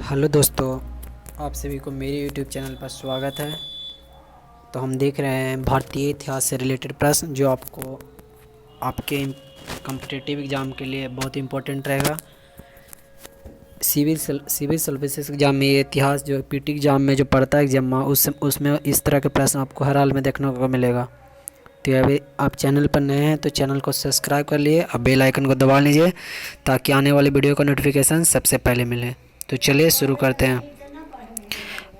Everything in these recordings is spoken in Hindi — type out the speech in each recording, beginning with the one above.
हेलो दोस्तों, आप सभी को मेरे यूट्यूब चैनल पर स्वागत है। तो हम देख रहे हैं भारतीय इतिहास से रिलेटेड प्रश्न जो आपको आपके कॉम्पिटिटिव एग्ज़ाम के लिए बहुत इम्पोर्टेंट रहेगा। सिविल सर्विसेज एग्ज़ाम में ये इतिहास जो पीटी एग्ज़ाम में जो पढ़ता है एग्जाम में उसमें इस तरह के प्रश्न आपको हर हाल में देखने को मिलेगा। तो अभी आप चैनल पर नए हैं तो चैनल को सब्सक्राइब कर लिए और बेल आइकन को दबा लीजिए ताकि आने वाली वीडियो का नोटिफिकेशन सबसे पहले मिले। तो चलिए शुरू करते हैं।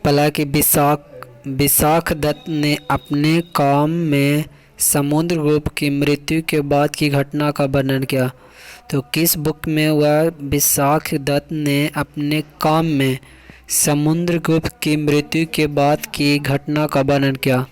पहला कि विशाख दत्त ने अपने काम में समुद्रगुप्त की मृत्यु के बाद की घटना का वर्णन किया। तो किस बुक में वह विशाख दत्त ने अपने काम में समुद्रगुप्त की मृत्यु के बाद की घटना का वर्णन किया?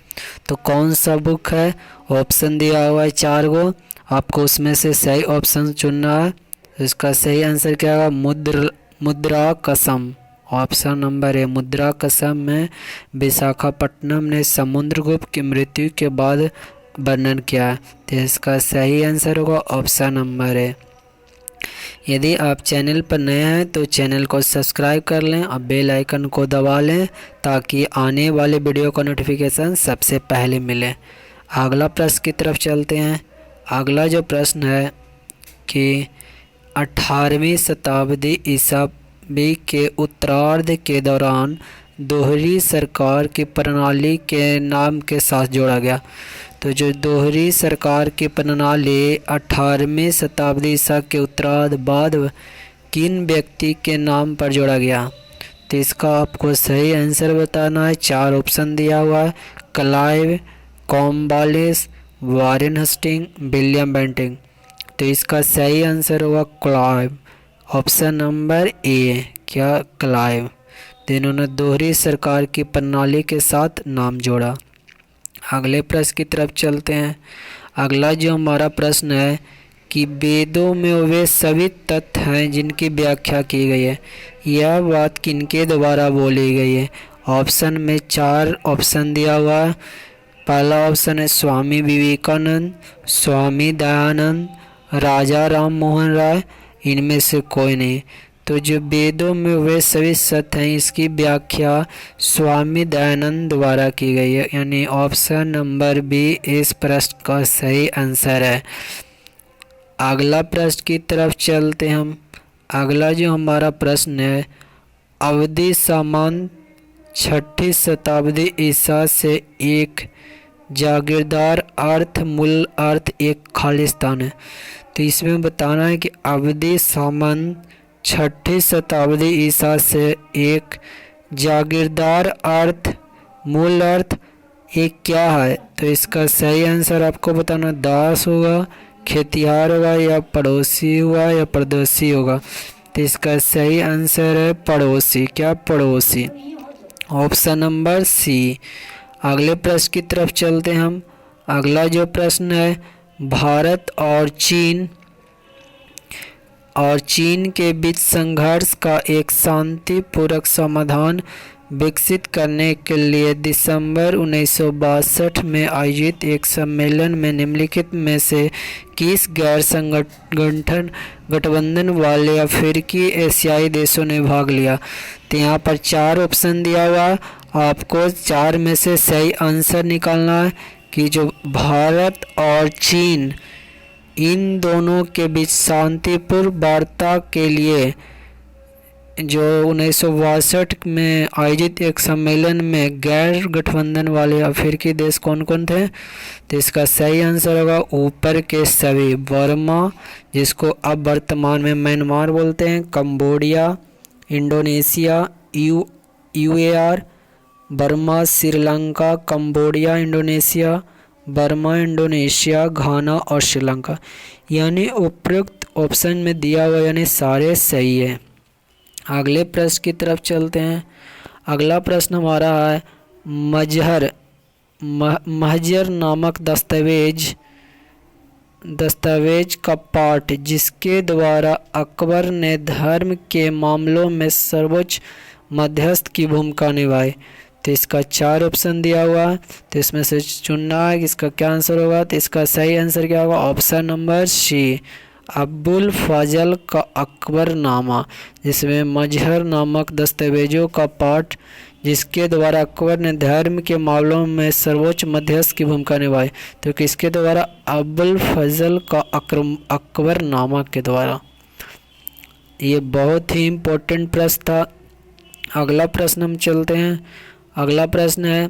तो कौन सा बुक है? ऑप्शन दिया हुआ है 4 गो, आपको उसमें से सही ऑप्शन चुनना है। इसका सही आंसर क्या होगा? मुद्रा कसम। ऑप्शन नंबर ए मुद्रा कसम में विशाखापट्टनम ने समुद्रगुप्त की मृत्यु के बाद वर्णन किया है। तो इसका सही आंसर होगा ऑप्शन नंबर ए। यदि आप चैनल पर नए हैं तो चैनल को सब्सक्राइब कर लें और बेल आइकन को दबा लें ताकि आने वाले वीडियो का नोटिफिकेशन सबसे पहले मिले। अगला प्रश्न की तरफ चलते हैं। अगला जो प्रश्न है कि 18वीं शताब्दी ईसावी के उत्तरार्ध के दौरान दोहरी सरकार की प्रणाली के नाम के साथ जोड़ा गया। तो जो दोहरी सरकार की प्रणाली 18वीं शताब्दी ईसा के उत्तरार्ध बाद किन व्यक्ति के नाम पर जोड़ा गया? तो इसका आपको सही आंसर बताना है। 4 ऑप्शन दिया हुआ है: Clive, Cornwallis, Warren Hastings, William Bentinck. तो इसका सही आंसर होगा क्लाइव। ऑप्शन नंबर ए, क्या क्लाइव। तो इन्होंने दोहरी सरकार की प्रणाली के साथ नाम जोड़ा। अगले प्रश्न की तरफ चलते हैं। अगला जो हमारा प्रश्न है कि वेदों में वे सभी तथ्य हैं जिनकी व्याख्या की गई है, यह बात किनके द्वारा बोली गई है? ऑप्शन में 4 ऑप्शन दिया हुआ है। पहला ऑप्शन है स्वामी विवेकानंद, स्वामी दयानंद, राजा राम मोहन राय, इनमें से कोई नहीं। तो जो वेदों में वे सभी सत्य हैं इसकी व्याख्या स्वामी दयानंद द्वारा की गई है, यानी ऑप्शन नंबर बी इस प्रश्न का सही आंसर है। अगला प्रश्न की तरफ चलते हम। अगला जो हमारा प्रश्न है, अवधि सामंत 6ठी शताब्दी ईसा से एक जागीरदार अर्थ मूल अर्थ एक खालिस्तान है। तो इसमें बताना है कि अवधि सामंत 6ठी शताब्दी ईसा से एक जागीरदार अर्थ मूल अर्थ एक क्या है? तो इसका सही आंसर आपको बताना दास होगा, खेतिहार होगा, या पड़ोसी हुआ, या परदेसी होगा। तो इसका सही आंसर है पड़ोसी। क्या पड़ोसी? Option number C. अगले प्रश्न की तरफ चलते हम। अगला जो प्रश्न है, भारत और चीन के बीच संघर्ष का एक शांतिपूर्वक समाधान विकसित करने के लिए दिसंबर 1962 में आयोजित एक सम्मेलन में निम्नलिखित में से किस गैर संगठन गठबंधन वाले अफ्रीकी एशियाई देशों ने भाग लिया? तो यहाँ पर 4 ऑप्शन दिया हुआ, आपको 4 में से सही आंसर निकालना है कि जो भारत और चीन इन दोनों के बीच शांतिपूर्ण वार्ता के लिए जो 1962 में आयोजित एक सम्मेलन में गैर गठबंधन वाले अफ्रीकी देश कौन कौन थे? तो इसका सही आंसर होगा ऊपर के सभी। बर्मा, जिसको अब वर्तमान में म्यांमार बोलते हैं, Cambodia, Indonesia, UAR, Burma, Sri Lanka, Cambodia, Indonesia, Burma, Indonesia, Ghana और श्रीलंका, यानी उपयुक्त ऑप्शन में दिया हुआ यानी सारे सही है। अगले प्रश्न की तरफ चलते हैं। अगला प्रश्न हमारा है महजर नामक दस्तावेज का पाठ जिसके द्वारा अकबर ने धर्म के मामलों में सर्वोच्च मध्यस्थ की भूमिका निभाई। तो इसका 4 ऑप्शन दिया हुआ है, तो इसमें से चुनना है कि इसका क्या आंसर होगा। तो इसका सही आंसर क्या होगा? ऑप्शन नंबर सी, अबुल फजल का अकबरनामा, जिसमें मजहर नामक दस्तावेजों का पाठ जिसके द्वारा अकबर ने धर्म के मामलों में सर्वोच्च मध्यस्थ की भूमिका निभाई। तो किसके द्वारा? अबुल फजल का अकबरनामा के द्वारा। ये बहुत ही इम्पोर्टेंट प्रश्न था। अगला प्रश्न हम चलते हैं। अगला प्रश्न है,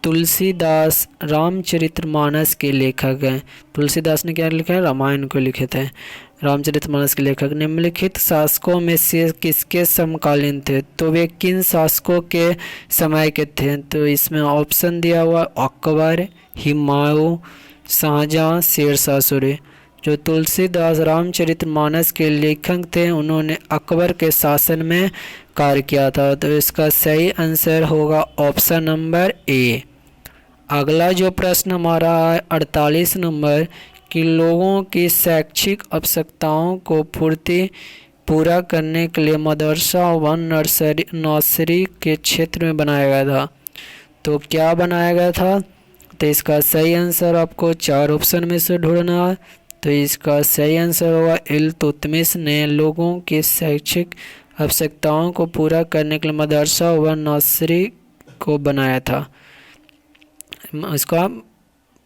तुलसीदास रामचरितमानस के लेखक हैं। तुलसीदास ने क्या लिखा है? रामायण को लिखे थे। रामचरितमानस के लेखक निम्नलिखित शासकों में से किसके समकालीन थे? तो वे किन शासकों के समय के थे? तो इसमें ऑप्शन दिया हुआ अकबर, हुमायूं, शाहजहां, शेरशाह सूरी। जो तुलसीदास रामचरितमानस के लेखक थे उन्होंने अकबर के शासन में कार्य किया था। तो इसका सही आंसर होगा ऑप्शन नंबर ए। अगला जो प्रश्न हमारा है 48 नंबर कि लोगों की शैक्षिक आवश्यकताओं को पूरा करने के लिए मदरसा व नर्सरी के क्षेत्र में बनाया गया था। तो क्या बनाया गया था? तो इसका सही आंसर आपको 4 ऑप्शन में से ढूंढना है। तो इसका सही आंसर होगा इल्तुतमिश ने लोगों की शैक्षिक आवश्यकताओं को पूरा करने के लिए मदरसा व नर्सरी को बनाया था, इसका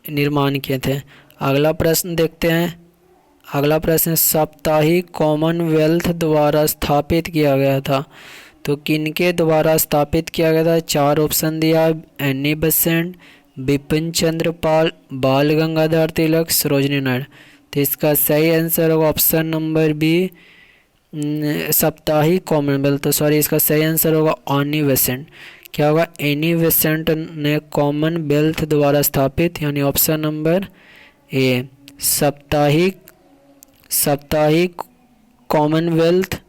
निर्माण किए थे। अगला प्रश्न देखते हैं। अगला प्रश्न साप्ताहिक कॉमनवेल्थ द्वारा स्थापित किया गया था। तो किनके द्वारा स्थापित किया गया था? 4 ऑप्शन दिया, एनी बेसेंट, बिपिन चंद्र पाल, बाल गंगाधर तिलक, सरोजिनी नायडू। तो इसका सही आंसर होगा ऑप्शन नंबर बी, साप्ताहिक कॉमनवेल्थ। तो सॉरी, इसका सही आंसर होगा एनी बेसेंट। क्या होगा? एनी बेसेंट ने कॉमनवेल्थ द्वारा स्थापित, यानी ऑप्शन नंबर ए, साप्ताहिक कॉमनवेल्थ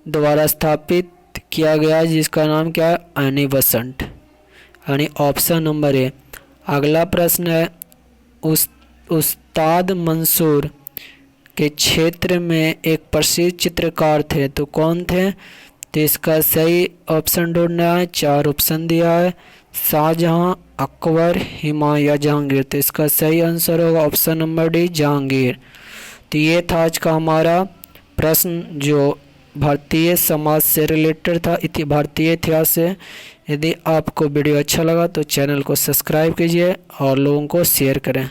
द्वारा स्थापित किया गया, जिसका नाम क्या है? एनी बेसेंट, यानी ऑप्शन नंबर ए। अगला प्रश्न है, उस्ताद मंसूर के क्षेत्र में एक प्रसिद्ध चित्रकार थे, तो कौन थे? तो इसका सही ऑप्शन ढूंढना है। 4 ऑप्शन दिया है, शाहजहां, अकबर, हुमायूं या जहांगीर। तो इसका सही आंसर होगा ऑप्शन नंबर डी, जहांगीर। तो ये था आज का हमारा प्रश्न जो भारतीय समाज से रिलेटेड था, भारतीय इतिहास से। यदि आपको वीडियो अच्छा लगा तो चैनल को सब्सक्राइब कीजिए और लोगों को शेयर करें।